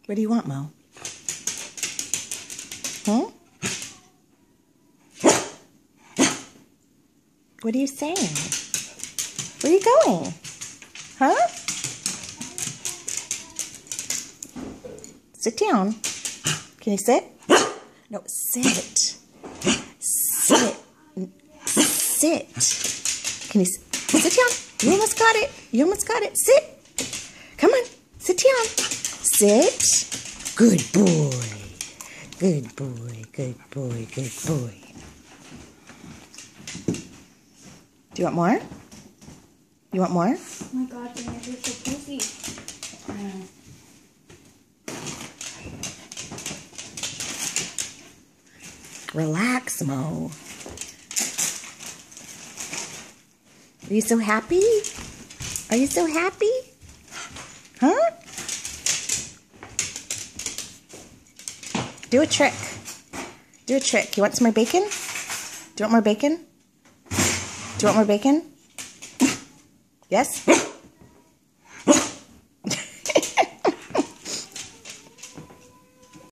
What do you want, Mo? Hmm? What are you saying? Where are you going? Huh? Sit down. Can you sit? No, sit. Sit. Sit. Can you sit down? You almost got it. You almost got it. Sit. Come on. Sit down. Sit. Good boy. Good boy. Good boy. Good boy. Do you want more? You want more? Oh my God, Dana, you're so pussy. Relax, Mo. Are you so happy? Are you so happy? Huh? Do a trick. Do a trick. You want some more bacon? Do you want more bacon? Do you want more bacon? Yes?